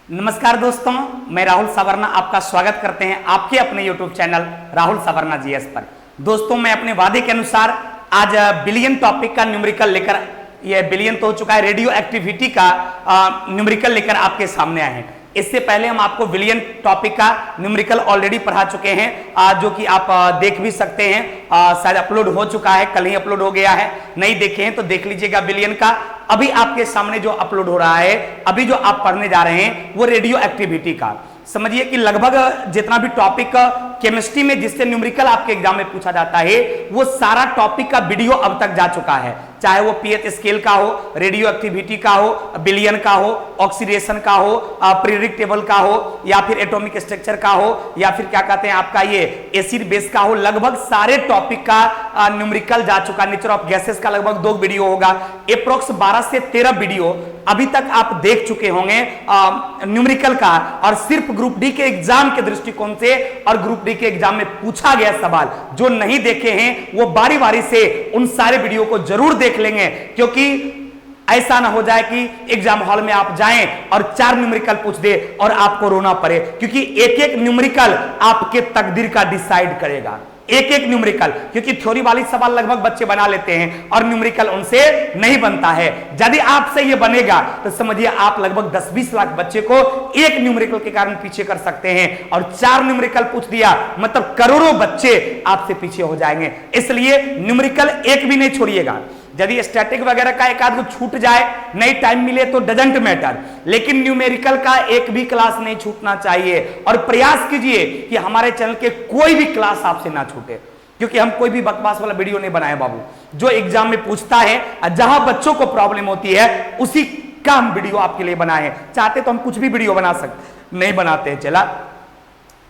नमस्कार दोस्तों, मैं राहुल सवर्णा आपका स्वागत करते हैं आपके अपने YouTube channel Rahul Savarna GS पर। दोस्तों, मैं अपने वादे के अनुसार आज बिलियन टॉपिक का न्यूमेरिकल लेकर, यह बिलियन तो हो चुका है, रेडियो एक्टिविटी का न्यूमेरिकल लेकर आपके सामने आए हैं। इससे पहले हम आपको बिलियन टॉपिक का न्यूमेरिकल ऑलरेडी पढ़ा चुके हैं, जो कि आप देख भी सकते हैं, शायद अपलोड हो चुका है, कल ही अपलोड हो गया है। नहीं देखे हैं तो देख लीजिएगा बिलियन का। अभी आपके सामने जो अपलोड हो रहा है, अभी जो आप पढ़ने जा रहे हैं वो रेडियो एक्टिविटी का। समझिए कि लगभग जितना भी टॉपिक केमिस्ट्री में जिससे न्यूमेरिकल आपके एग्जाम में पूछा जाता है, वो सारा टॉपिक का वीडियो अब तक जा चुका है। चाहे वो पीएच स्केल का हो, रेडियो एक्टिविटी का हो, बिलियन का हो, ऑक्सीडेशन का हो, पीरियडिक टेबल का हो, या फिर एटॉमिक स्ट्रक्चर का हो, या फिर क्या कहते हैं आपका ये एसिड बेस का हो, लगभग सारे टॉपिक का न्यूमेरिकल जा चुका। नेचर ऑफ गैसेस का लगभग 2 वीडियो होगा, अप्रोक्स 12 से 13 वीडियो अभी तक आप देख चुके होंगे न्यूमेरिकल का। और सिर्फ ग्रुप डी के एग्जाम के दृष्टिकोण से और ग्रुप डी के एग्जाम में पूछा गया सवाल जो नहीं देखे हैं वो बारी बारी से उन सारे वीडियो को जरूर देख लेंगे, क्योंकि ऐसा ना हो जाए कि एग्जाम हॉल में आप जाएं और 4 न्यूमेरिकल पूछ दे और आपको रोना पड़े, क्योंकि एक एक न्यूमेरिकल आपके तकदीर का डिसाइड करेगा। एक एक न्यूमेरिकल, क्योंकि थ्योरी वाली सवाल लगभग बच्चे बना लेते हैं और न्यूमेरिकल उनसे नहीं बनता है। यदि आपसे ये बनेगा तो समझिए आप लगभग 10-20 लाख बच्चे को एक न्यूमेरिकल के कारण पीछे कर सकते हैं, और 4 न्यूमेरिकल पूछ दिया मतलब करोड़ों बच्चे आपसे पीछे हो जाएंगे। इसलिए न्यूमेरिकल एक भी नहीं छोड़िएगा। यदि स्टैटिक वगैरह का एक आध को छूट जाए, नहीं टाइम मिले तो डजंट मैटर, लेकिन न्यूमेरिकल का एक भी क्लास नहीं छूटना चाहिए। और प्रयास कीजिए कि हमारे चैनल के कोई भी क्लास आपसे ना छूटे, क्योंकि हम कोई भी बकवास वाला वीडियो नहीं बनाए बाबू। जो एग्जाम में पूछता है, जहां बच्चों को प्रॉब्लम होती है, उसी का हम वीडियो आपके लिए बनाए हैं। चाहते तो हम कुछ भी वीडियो बना सकते, नहीं बनाते हैं चला,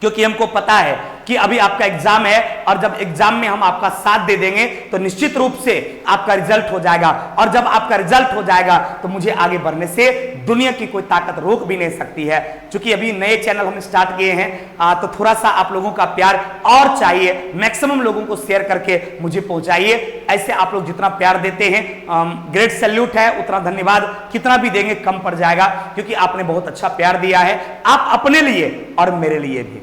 क्योंकि हमको पता है कि अभी आपका एग्जाम है, और जब एग्जाम में हम आपका साथ दे देंगे तो निश्चित रूप से आपका रिजल्ट हो जाएगा। और जब आपका रिजल्ट हो जाएगा तो मुझे आगे बढ़ने से दुनिया की कोई ताकत रोक भी नहीं सकती है। क्योंकि अभी नए चैनल हम स्टार्ट किए हैं, तो थोड़ा सा आप लोगों का प्यार और चाहिए। मैक्सिमम लोगों को शेयर करके मुझे पहुंचाइए। ऐसे आप लोग जितना प्यार देते हैं, ग्रेट सैल्यूट है, उतना धन्यवाद कितना भी देंगे कम पड़ जाएगा, क्योंकि आपने बहुत अच्छा प्यार दिया है, आप अपने लिए और मेरे लिए भी,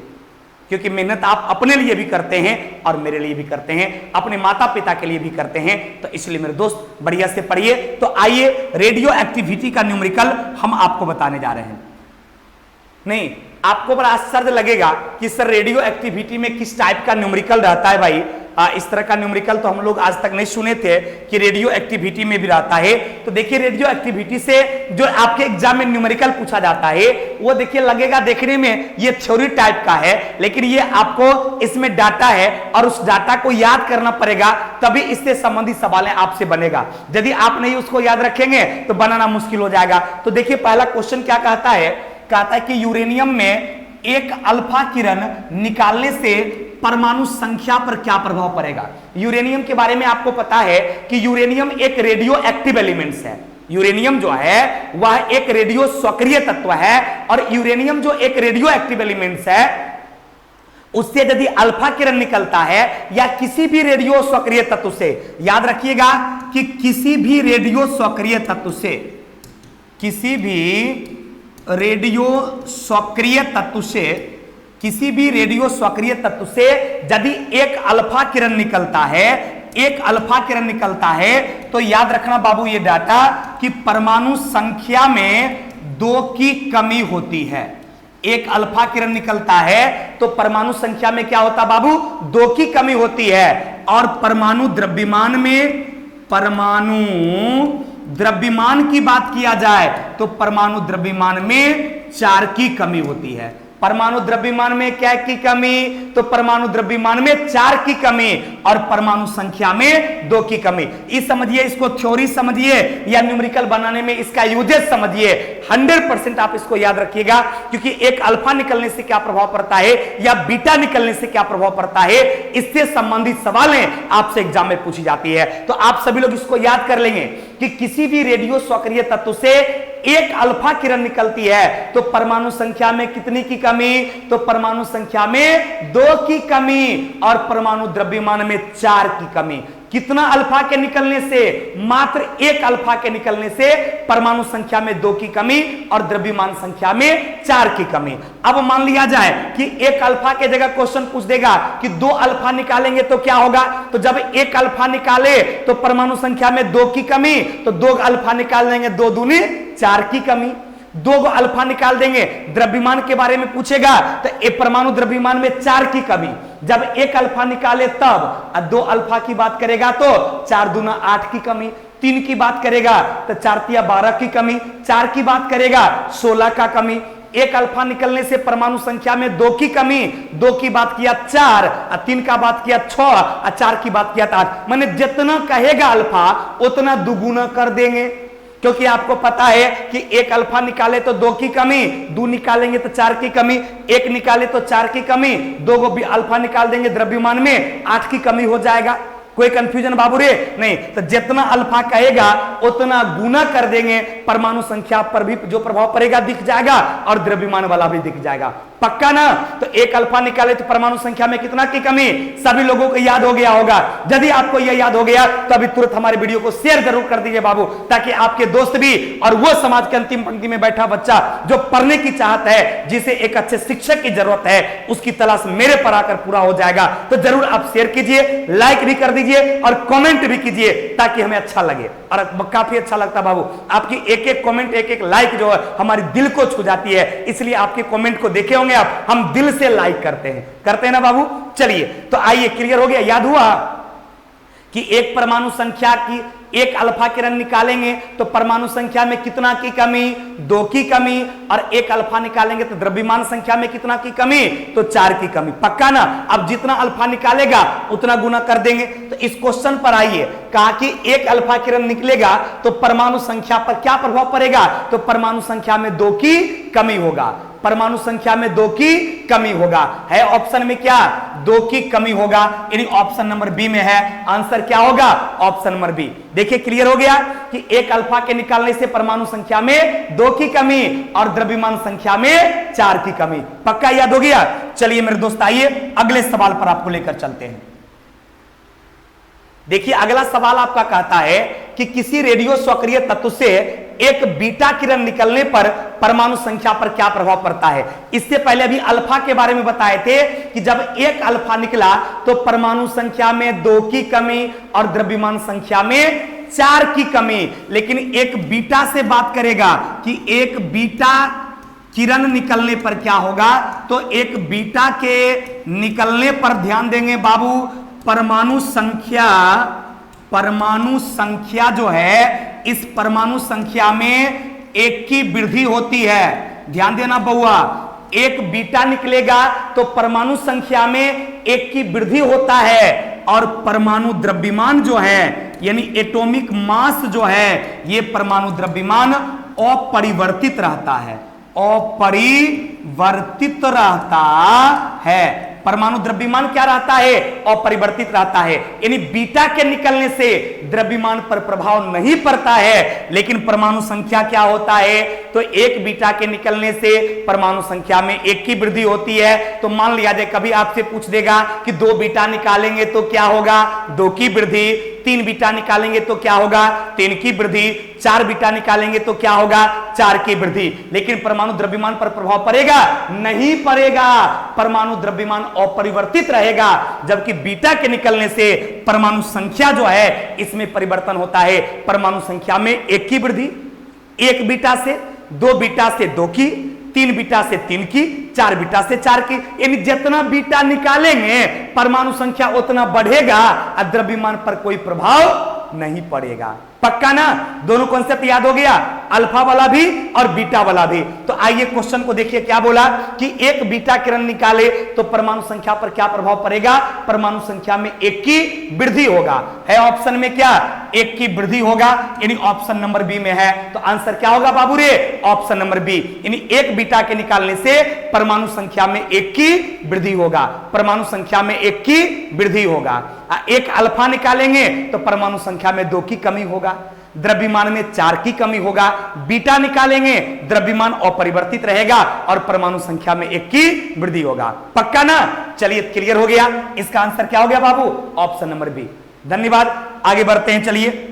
क्योंकि मेहनत आप अपने लिए भी करते हैं और मेरे लिए भी करते हैं, अपने माता पिता के लिए भी करते हैं। तो इसलिए मेरे दोस्त बढ़िया से पढ़िए। तो आइए रेडियो एक्टिविटी का न्यूमेरिकल हम आपको बताने जा रहे हैं। नहीं, आपको बड़ा आश्चर्य लगेगा कि सर रेडियो एक्टिविटी में किस टाइप का न्यूमेरिकल रहता है भाई। इस तरह का न्यूमेरिकल तो हम लोग आज तक नहीं सुने थे कि रेडियो एक्टिविटी में भी रहता है। तो देखिए, रेडियो एक्टिविटी से जो आपके एग्जाम में न्यूमेरिकल पूछा जाता है, वो देखिए लगेगा देखने में ये थ्योरी टाइप का है, लेकिन ये आपको इसमें डाटा है और उस डाटा को याद करना पड़ेगा, तभी इससे संबंधित सवालें आपसे बनेगा। यदि आप नहीं उसको याद रखेंगे तो बनाना मुश्किल हो जाएगा। तो देखिए पहला क्वेश्चन क्या कहता है कि यूरेनियम में एक अल्फा किरण निकालने से परमाणु संख्या पर क्या प्रभाव पड़ेगा। यूरेनियम के बारे में आपको पता है कि यूरेनियम एक रेडियो एक्टिव एलिमेंट्स है। यूरेनियम जो है वह एक रेडियो सक्रिय तत्व है, और यूरेनियम जो एक रेडियो एक्टिव एलिमेंट्स है, उससे यदि अल्फा किरण निकलता है या किसी भी रेडियो सक्रिय तत्व से, याद रखिएगा कि किसी भी रेडियो सक्रिय तत्व से, किसी भी रेडियो सक्रिय तत्व से, किसी भी रेडियो सक्रिय तत्व से यदि एक अल्फा किरण निकलता है, एक अल्फा किरण निकलता है, तो याद रखना बाबू ये डाटा कि परमाणु संख्या में 2 की कमी होती है। एक अल्फा किरण निकलता है तो परमाणु संख्या में क्या होता बाबू, 2 की कमी होती है। और परमाणु द्रव्यमान में, परमाणु द्रव्यमान की बात किया जाए तो परमाणु द्रव्यमान में 4 की कमी होती है। परमाणु द्रव्यमान में क्या की कमी, तो परमाणु द्रव्यमान में 4 की कमी, और परमाणु संख्या में 2 की कमी। इस समझिए, इसको थ्योरी समझिए या न्यूमेरिकल बनाने में इसका यूजेस समझिए। 100% आप इसको याद रखिएगा, क्योंकि एक अल्फा निकलने से क्या प्रभाव पड़ता है या बीटा निकलने से क्या प्रभाव पड़ता है, इससे संबंधित सवालें आपसे एग्जाम में पूछी जाती है। तो आप सभी लोग इसको याद कर लेंगे कि किसी भी रेडियो सक्रिय तत्व से एक अल्फा किरण निकलती है तो परमाणु संख्या में कितनी की कमी, तो परमाणु संख्या में 2 की कमी, और परमाणु द्रव्यमान में 4 की कमी। कितना अल्फा के निकलने से? मात्र एक अल्फा के निकलने से परमाणु संख्या में 2 की कमी और द्रव्यमान संख्या में 4 की कमी। अब मान लिया जाए कि एक अल्फा के जगह क्वेश्चन पूछ देगा कि 2 अल्फा निकालेंगे तो क्या होगा? तो जब एक अल्फा निकाले तो परमाणु संख्या में 2 की कमी, तो 2 अल्फा निकाल देंगे, 2 दूनी 4 की कमी। 2 अल्फा निकाल देंगे, द्रव्यमान के बारे में पूछेगा तो एक परमाणु द्रव्यमान में 4 की कमी। जब एक अल्फा निकाले तब, 2 अल्फा की बात करेगा तो 4 दूना 8 की कमी। 3 की बात करेगा तो 4 तिया 12 की कमी। 4 की बात करेगा 16 का कमी। एक अल्फा निकलने से परमाणु संख्या में 2 की कमी, 2 की बात किया 4, 3 का बात किया 6, 4 की बात किया 8। मैंने जितना कहेगा अल्फा उतना दुगुना कर देंगे, क्योंकि आपको पता है कि एक अल्फा निकाले तो 2 की कमी, 2 निकालेंगे तो 4 की कमी, 1 निकाले तो 4 की कमी, 2 को भी अल्फा निकाल देंगे द्रव्यमान में 8 की कमी हो जाएगा। कोई कंफ्यूजन बाबू रे? नहीं। तो जितना अल्फा कहेगा उतना गुना कर देंगे, परमाणु संख्या पर भी जो प्रभाव पड़ेगा दिख जाएगा और द्रव्यमान वाला भी दिख जाएगा। पक्का ना? तो एक अल्फा निकाले तो परमाणु संख्या में कितना की कमी? सभी लोगों को याद हो गया होगा। यदि आपको यह याद हो गया तो अभी तुरंत हमारे वीडियो को शेयर जरूर कर दीजिए बाबू, ताकि आपके दोस्त भी और वो समाज के अंतिम पंक्ति में बैठा बच्चा जो पढ़ने की चाहत है, जिसे एक अच्छे शिक्षक की जरूरत है, उसकी तलाश मेरे पर आकर पूरा हो जाएगा। तो जरूर आप शेयर कीजिए, लाइक भी कर दीजिए और कमेंट भी कीजिए, ताकि हमें अच्छा लगे। और काफी अच्छा लगता बाबू, आपकी एक एक कमेंट, एक एक लाइक जो है हमारी दिल को छू जाती है। इसलिए आपके कमेंट को देखे होंगे आप, हम दिल से लाइक करते हैं ना बाबू? चलिए, तो आइए, क्लियर हो गया? याद हुआ कि एक परमाणु संख्या की एक अल्फा किरण निकालेंगे तो परमाणु संख्या में कितना की कमी? 2 की कमी। और एक अल्फा निकालेंगे तो द्रव्यमान संख्या में कितना की कमी? तो 4 की कमी। पक्का ना? अब जितना अल्फा निकालेगा उतना गुना कर देंगे। तो इस क्वेश्चन पर आइए, कहा कि एक अल्फा किरण निकलेगा तो परमाणु संख्या पर क्या प्रभाव पड़ेगा? तो परमाणु संख्या में 2 की कमी होगा। परमाणु संख्या में 2 की कमी होगा। है ऑप्शन में क्या? 2 की कमी होगा, यानी ऑप्शन नंबर बी में है। आंसर क्या होगा? Option number B. देखिए, क्लियर हो गया कि एक अल्फा के निकालने से परमाणु संख्या में 2 की कमी और द्रव्यमान संख्या में 4 की कमी। पक्का याद हो गया? चलिए मेरे दोस्त, आइए अगले सवाल पर आपको लेकर चलते हैं। देखिए, अगला सवाल आपका कहता है कि किसी रेडियो सक्रिय तत्व से एक बीटा किरण निकलने पर परमाणु संख्या पर क्या प्रभाव पड़ता है? इससे पहले अभी अल्फा के बारे में बताए थे कि जब एक अल्फा निकला तो परमाणु संख्या में 2 की कमी और द्रव्यमान संख्या में 4 की कमी। लेकिन एक बीटा से बात करेगा कि एक बीटा किरण निकलने पर क्या होगा? तो एक बीटा के निकलने पर ध्यान देंगे बाबू, परमाणु संख्या जो है, इस परमाणु संख्या में 1 की वृद्धि होती है। ध्यान देना बउआ, एक बीटा निकलेगा तो परमाणु संख्या में 1 की वृद्धि होता है और परमाणु द्रव्यमान जो है, यानी एटॉमिक मास जो है, ये परमाणु द्रव्यमान अपरिवर्तित रहता है। अपरिवर्तित रहता है। परमाणु द्रव्यमान क्या रहता है? अपरिवर्तित रहता है। यानी बीटा के निकलने से द्रव्यमान पर प्रभाव नहीं पड़ता है, लेकिन परमाणु संख्या क्या होता है? तो एक बीटा के निकलने से परमाणु संख्या में 1 की वृद्धि होती है। तो मान लिया जाए कभी आपसे पूछ देगा कि 2 बीटा निकालेंगे तो क्या होगा? 2 की वृद्धि। 3 बीटा निकालेंगे तो क्या होगा? 3 की वृद्धि। 4 बीटा निकालेंगे तो क्या होगा? 4 की वृद्धि। लेकिन परमाणु द्रव्यमान पर प्रभाव पड़ेगा? नहीं पड़ेगा। परमाणु द्रव्यमान अपरिवर्तित रहेगा, जबकि बीटा के निकलने से परमाणु संख्या जो है इसमें परिवर्तन होता है। परमाणु संख्या में 1 की वृद्धि, 1 बीटा से, 2 बीटा से 2 की, 3 बीटा से 3 की, 4 बीटा से 4 की। यानी जितना बीटा निकालेंगे परमाणु संख्या उतना बढ़ेगा और द्रव्यमान पर कोई प्रभाव नहीं पड़ेगा। पक्का ना? दोनों कॉन्सेप्ट याद हो गया, अल्फा वाला भी और बीटा वाला भी। तो आइए क्वेश्चन को देखिए, क्या बोला कि एक बीटा किरण निकाले तो परमाणु संख्या पर क्या प्रभाव पड़ेगा? परमाणु संख्या में 1 की वृद्धि होगा। है ऑप्शन में क्या? 1 की वृद्धि होगा, यानी ऑप्शन नंबर बी में है। तो आंसर क्या होगा बाबू रे? Option number B. यानी एक बीटा के निकालने से परमाणु संख्या में 1 की वृद्धि होगा। परमाणु संख्या में 1 की वृद्धि होगा। एक अल्फा निकालेंगे तो परमाणु संख्या में 2 की कमी होगा, द्रव्यमान में 4 की कमी होगा। बीटा निकालेंगे, द्रव्यमान अपरिवर्तित रहेगा और परमाणु संख्या में 1 की वृद्धि होगा। पक्का ना? चलिए क्लियर हो गया। इसका आंसर क्या हो गया बाबू? Option number B. धन्यवाद। आगे बढ़ते हैं, चलिए।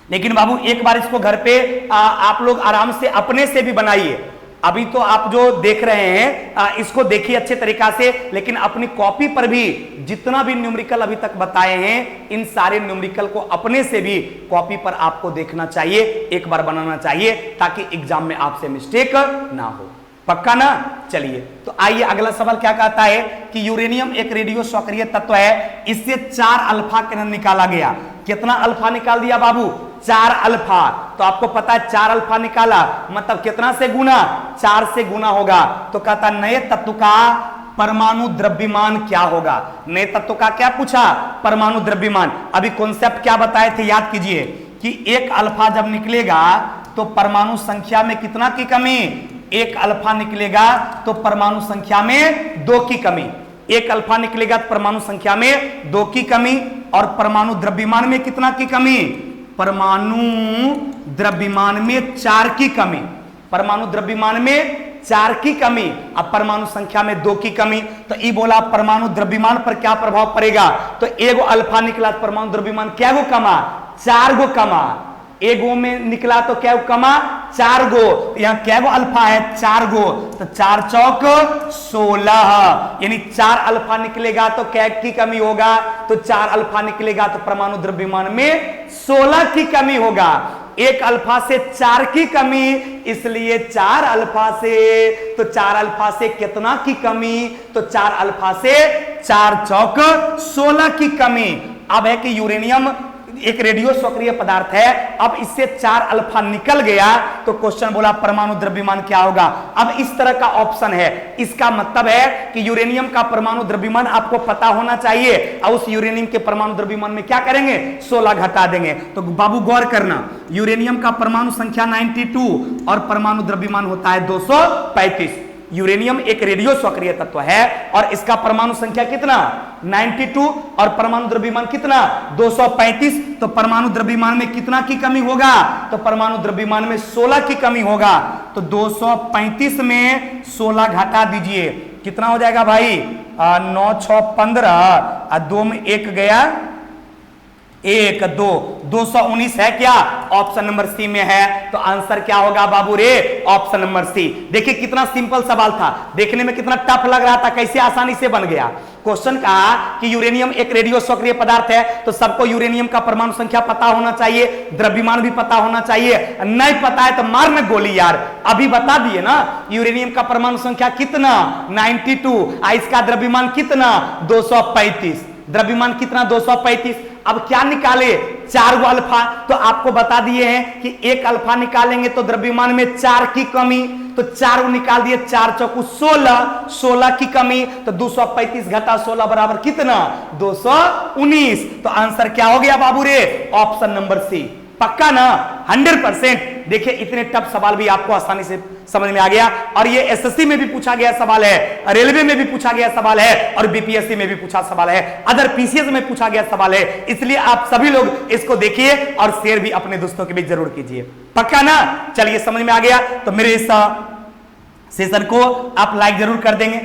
लेकिन बाबू एक बार इसको घर पे आप लोग आराम से अपने से भी बनाइए। अभी तो आप जो देख रहे हैं इसको देखिए अच्छे तरीका से, लेकिन अपनी कॉपी पर भी जितना भी न्यूमेरिकल अभी तक बताए हैं इन सारे न्यूमेरिकल को अपने से भी कॉपी पर आपको देखना चाहिए, एक बार बनाना चाहिए, ताकि एग्जाम में आपसे मिस्टेक ना हो। पक्का ना? चलिए तो आइए अगला सवाल क्या कहता है कि यूरेनियम एक रेडियो सक्रिय तत्व है, इससे 4 अल्फा किरण निकाला गया। कितना अल्फा निकाल दिया बाबू? 4 अल्फा। तो आपको पता है 4 अल्फा निकाला मतलब कितना से गुना? 4 से गुना होगा। तो कहता नए तत्व का परमाणु द्रव्यमान क्या होगा? नए तत्व का क्या पूछा? परमाणु द्रव्यमान। अभी कॉन्सेप्ट क्या बताए थे याद कीजिए कि 1 अल्फा जब निकलेगा तो परमाणु संख्या में कितना की कमी? 1 अल्फा निकलेगा तो परमाणु संख्या में 2 की कमी। 1 अल्फा निकलेगा तो परमाणु संख्या में 2 की कमी। और परमाणु द्रव्यमान में कितना की कमी? परमाणु द्रव्यमान में 4 की कमी। परमाणु द्रव्यमान में 4 की कमी। अब परमाणु संख्या में 2 की कमी। तो ये बोला परमाणु द्रव्यमान पर क्या प्रभाव पड़ेगा? तो एगो अल्फा निकला तो परमाणु द्रव्यमान क्या गो कमा? 4 गो कमा। एगो में निकला तो क्या कमा? 4 गो। यहां क्या गो अल्फा है? 4 गो। तो 4 चौक 16, यानी 4 अल्फा निकलेगा तो क्या की कमी होगा? तो 4 अल्फा निकलेगा तो परमाणु द्रव्यमान में 16 की कमी होगा। 1 अल्फा से 4 की कमी, इसलिए 4 अल्फा से, तो 4 अल्फा से कितना की कमी? तो 4 अल्फा से 4 चौक 16 की कमी। अब है कि यूरेनियम एक रेडियो सक्रिय पदार्थ है, अब इससे 4 अल्फा निकल गया तो क्वेश्चन बोला परमाणु द्रव्यमान क्या होगा? अब इस तरह का ऑप्शन है, इसका मतलब है कि यूरेनियम का परमाणु द्रव्यमान आपको पता होना चाहिए और उस यूरेनियम के परमाणु द्रव्यमान में क्या करेंगे? 16 घटा देंगे। तो बाबू गौर करना, यूरेनियम का परमाणु संख्या 92 और परमाणु द्रव्यमान होता है 235। यूरेनियम एक रेडियो सक्रिय तत्व है और इसका परमाणु संख्या कितना? 92 और परमाणु द्रव्यमान कितना? 235। तो परमाणु द्रव्यमान में कितना की कमी होगा? तो परमाणु द्रव्यमान में 16 की कमी होगा। तो 235 में 16 घटा दीजिए, कितना हो जाएगा भाई? 9 6 15, 2 में 1 गया, 1 2, 219 है क्या? ऑप्शन नंबर सी में है। तो आंसर क्या होगा बाबू रे? Option number C. देखिए कितना सिंपल सवाल था, देखने में कितना टफ लग रहा था, कैसे आसानी से बन गया। क्वेश्चन कहा कि यूरेनियम एक रेडियो सक्रिय पदार्थ है, तो सबको यूरेनियम का परमाणु संख्या पता होना चाहिए, द्रव्यमान भी पता होना चाहिए। नहीं पता है तो मारना गोली यार, अभी बता दिए ना। यूरेनियम का परमाणु संख्या कितना? 92। इसका द्रव्यमान कितना? 235। द्रव्यमान कितना? 235। अब क्या निकाले? 4 गो अल्फा। तो आपको बता दिए हैं कि 1 अल्फा निकालेंगे तो द्रव्यमान में 4 की कमी, तो 4 निकाल दिए, 4 चौकू 16, 16 की कमी। तो 235 घटा 16 बराबर कितना? 219। तो आंसर क्या हो गया बाबू रे? Option number C. पक्का ना? 100%। देखिए इतने टफ सवाल भी आपको आसानी से समझ में आ गया। और ये एसएससी में भी पूछा गया सवाल है, रेलवे में भी पूछा गया सवाल है, और बीपीएससी में भी पूछा सवाल है, अदर पीसीएस में पूछा गया सवाल है। इसलिए आप सभी लोग इसको देखिए और शेयर भी अपने दोस्तों के बीच जरूर कीजिए। पक्का ना? चलिए समझ में आ गया तो मेरे इस सेशन को आप लाइक जरूर कर देंगे।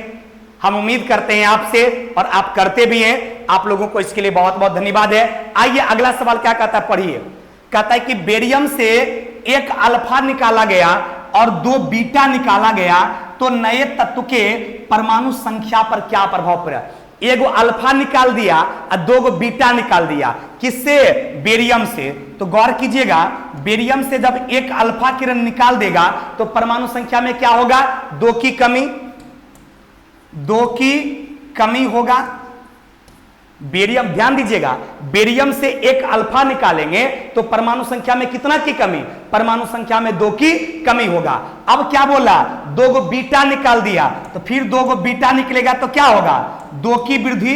हम उम्मीद करते हैं आपसे और आप करते भी हैं। आप लोगों को इसके लिए बहुत बहुत धन्यवाद है। आइए अगला सवाल क्या कहता है, पढ़िए। कहता है कि बेरियम से 1 अल्फा निकाला गया और 2 बीटा निकाला गया, तो नए तत्व के परमाणु संख्या पर क्या प्रभाव पड़ा? एगो अल्फा निकाल दिया और 2 गो बीटा निकाल दिया। किससे? बेरियम से। तो गौर कीजिएगा, बेरियम से जब 1 अल्फा किरण निकाल देगा तो परमाणु संख्या में क्या होगा? 2 की कमी, 2 की कमी होगा। बेरियम, ध्यान दीजिएगा, बेरियम से 1 अल्फा निकालेंगे तो परमाणु संख्या में कितना की कमी? परमाणु संख्या में 2 की कमी होगा। अब क्या बोला? 2 गो बीटा निकाल दिया, तो फिर 2 गो बीटा निकलेगा तो क्या होगा? 2 की वृद्धि।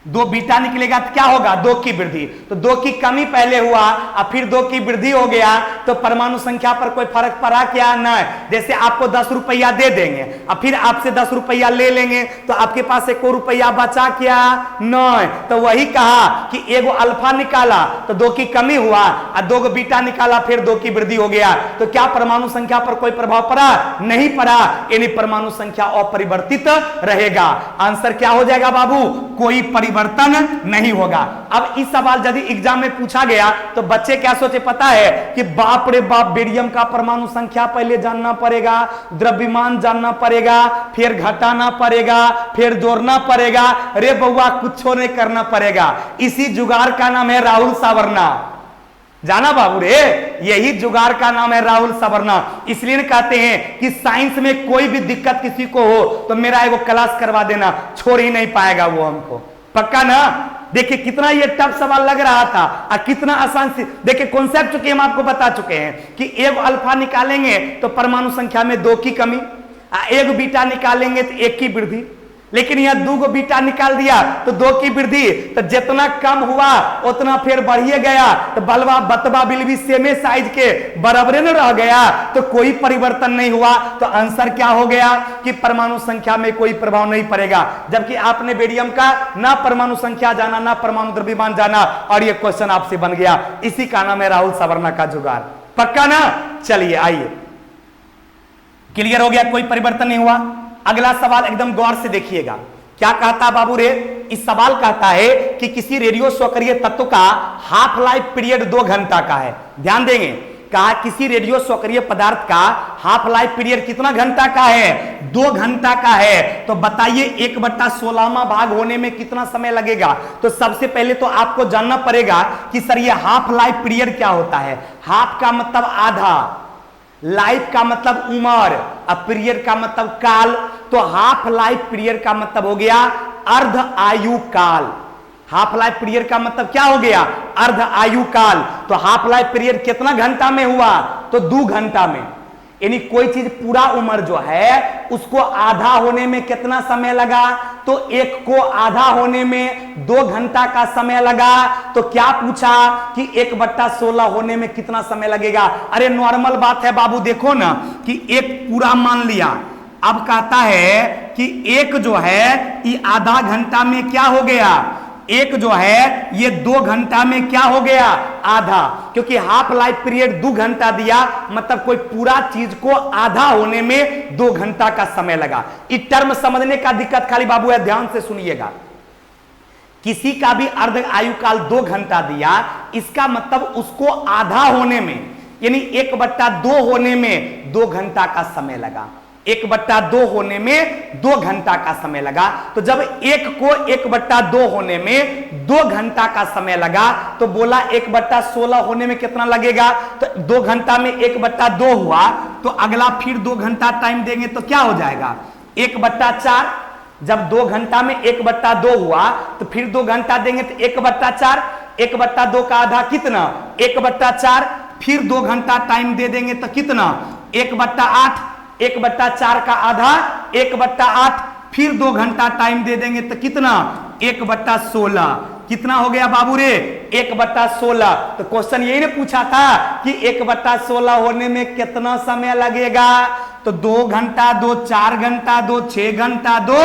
2 बीटा निकलेगा तो क्या होगा? 2 की वृद्धि। तो 2 की कमी पहले हुआ और फिर 2 की वृद्धि हो गया, तो परमाणु संख्या पर कोई फर्क पड़ा क्या? नहीं। जैसे आपको 10 रुपया दे देंगे और फिर आपसे 10 रुपया ले लेंगे तो आपके पास 1 रुपया बचा क्या? नहीं। तो वही कहा कि एगो अल्फा निकाला तो 2 की कमी हुआ और 2 गो बीटा निकाला फिर 2 की वृद्धि हो गया। तो क्या परमाणु संख्या पर कोई प्रभाव पड़ा? नहीं पड़ा, यानी परमाणु संख्या अपरिवर्तित रहेगा। आंसर क्या हो जाएगा बाबू? कोई परिवर्तन नहीं होगा। अब इस सवाल यदि एग्जाम में पूछा गया तो बच्चे क्या सोचे पता है कि बाप रे बाप, बेरियम का परमाणु संख्या पहले जानना पड़ेगा, द्रव्यमान जानना पड़ेगा, फिर घटाना पड़ेगा, फिर जोड़ना पड़ेगा। रे बउआ कुछ नहीं करना पड़ेगा। इसी जुगाड़ का नाम है राहुल सावरना। जाना बाबू रे, यही जुगाड़ का नाम है राहुल सावरना। इसलिए कहते हैं कि साइंस में कोई भी दिक्कत किसी को हो तो मेरा एगो क्लास करवा देना, छोड़ ही नहीं पाएगा वो हमको, पक्का ना। देखिए कितना ये टफ सवाल लग रहा था और कितना आसान से, देखिए कॉन्सेप्ट चुके हम आपको बता चुके हैं कि एक अल्फा निकालेंगे तो परमाणु संख्या में 2 की कमी, एक बीटा निकालेंगे तो 1 की वृद्धि, लेकिन यह 2 बीटा निकाल दिया तो 2 की वृद्धि, तो जितना कम हुआ उतना फिर बढ़िए गया, तो बलवा बतवा बिलवी सेमे साइज के बराबर न रह गया, तो कोई परिवर्तन नहीं हुआ। तो आंसर क्या हो गया कि परमाणु संख्या में कोई प्रभाव नहीं पड़ेगा। जबकि आपने बेरियम का ना परमाणु संख्या जाना ना परमाणु द्रव्यमान जाना, और यह क्वेश्चन आपसे बन गया। इसी का नाम है राहुल सावरना का जुगाड़, पक्का ना। चलिए आइए, क्लियर हो गया, कोई परिवर्तन नहीं हुआ। अगला सवाल एकदम गौर से देखिएगा, क्या कहता बाबू रे। इस सवाल कहता है कि किसी रेडियो सक्रिय तत्व का हाफ लाइफ पीरियड 2 घंटा का है। ध्यान देंगे, कहा किसी रेडियो सक्रिय पदार्थ का हाफ लाइफ पीरियड कितना घंटा का है, 2 घंटा का है। तो बताइए 1/16वां भाग होने में कितना समय लगेगा। तो सबसे पहले तो आपको जानना पड़ेगा कि सर ये हाफ लाइफ पीरियड क्या होता है। हाफ का मतलब आधा, लाइफ का मतलब उम्र, और पीरियड का मतलब काल। तो हाफ लाइफ पीरियड का मतलब हो गया अर्ध आयु काल। हाफ लाइफ पीरियड का मतलब क्या हो गया, अर्ध आयु काल। तो हाफ लाइफ पीरियड कितना घंटा में हुआ, तो 2 घंटा में। यानी कोई चीज पूरा उम्र जो है उसको आधा होने में कितना समय लगा, तो 1 को आधा होने में 2 घंटा का समय लगा। तो क्या पूछा कि 1/16 होने में कितना समय लगेगा। अरे नॉर्मल बात है बाबू, देखो ना कि 1 पूरा मान लिया, अब कहता है कि 1 जो है ये आधा घंटा में क्या हो गया, 1 जो है ये 2 घंटा में क्या हो गया, आधा। क्योंकि हाफ लाइफ पीरियड 2 घंटा दिया, मतलब कोई पूरा चीज को आधा होने में 2 घंटा का समय लगा। इस टर्म समझने का दिक्कत खाली बाबू है, ध्यान से सुनिएगा। किसी का भी अर्ध आयु काल 2 घंटा दिया, इसका मतलब उसको आधा होने में, यानी 1/2 होने में 2 घंटा का समय लगा। 1/2 होने में 2 घंटा का समय लगा। तो जब 1 को 1/2 होने में 2 घंटा का समय लगा, तो बोला 1/16 होने में कितना लगेगा। तो 2 घंटा में 1/2 हुआ, तो अगला फिर 2 घंटा टाइम देंगे तो क्या हो जाएगा, 1/4। जब 2 घंटा में 1/2 हुआ तो फिर 2 घंटा देंगे तो 1/4। 1/2 का आधा कितना, 1/4। फिर 2 घंटा टाइम दे देंगे तो कितना, 1/8। 1/4 का आधा 1/8, फिर 2 घंटा टाइम दे देंगे तो कितना, 1/16। कितना हो गया बाबू रे, 1/16। तो क्वेश्चन यही ने पूछा था कि 1/16 होने में कितना समय लगेगा। तो 2 घंटा 2, 4 घंटा 2, 6 घंटा 2,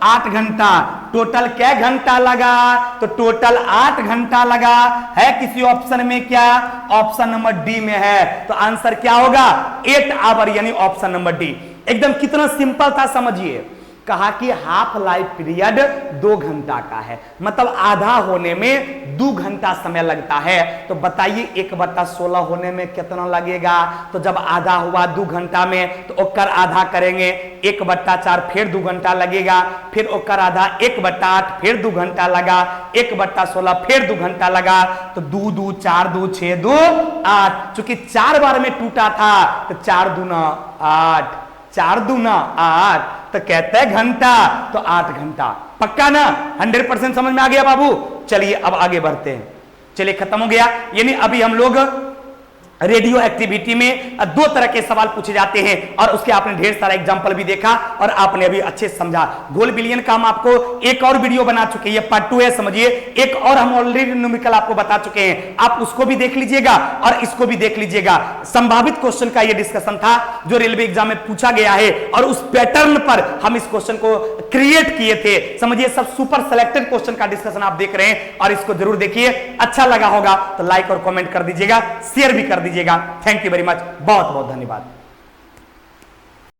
8 घंटा। टोटल क्या घंटा लगा, तो टोटल 8 घंटा लगा। है किसी ऑप्शन में क्या, ऑप्शन नंबर डी में है। तो आंसर क्या होगा, 8 आवर, यानी ऑप्शन नंबर डी। एकदम कितना सिंपल था, समझिए। कहा कि हाफ लाइफ पीरियड 2 घंटा का है, मतलब आधा होने में 2 घंटा समय लगता है। तो बताइए 1/16 होने में कितना लगेगा। तो जब आधा हुआ 2 घंटा में, तो ओकर आधा करेंगे 1/4, फिर 2 घंटा लगेगा। फिर ओकर आधा 1/8, फिर 2 घंटा लगा। 1/16 फिर 2 घंटा लगा। तो 2 2 4 2 6 2 8। चूंकि 4 बार में टूटा था तो 4 दूना 8, 4 दूना 8, तो कहते हैं घंटा, तो 8 घंटा। पक्का ना, 100% समझ में आ गया बाबू। चलिए अब आगे बढ़ते हैं। चलिए खत्म हो गया। यानी अभी हम लोग रेडियो एक्टिविटी में 2 तरह के सवाल पूछे जाते हैं, और उसके आपने ढेर सारा एग्जांपल भी देखा और आपने अभी अच्छे से समझा। गोल बिलियन का हम आपको एक और वीडियो बना चुके हैं, ये पार्ट 2 है, समझिए। एक और हम ऑलरेडी न्यूमेरिकल आपको बता चुके हैं, आप उसको भी देख लीजिएगा और इसको भी देख लीजिएगा। संभावित क्वेश्चन का ये डिस्कशन था जो रेलवे एग्जाम में पूछा गया है, और उस पैटर्न पर हम इस क्वेश्चन को क्रिएट किए थे। समझिए, सब सुपर सिलेक्टेड क्वेश्चन का डिस्कशन आप देख रहे हैं, और इसको जरूर देखिए। अच्छा लगा होगा तो लाइक और कमेंट कर दीजिएगा, शेयर भी कर दीजिएगा। थैंक यू वेरी मच, बहुत बहुत धन्यवाद।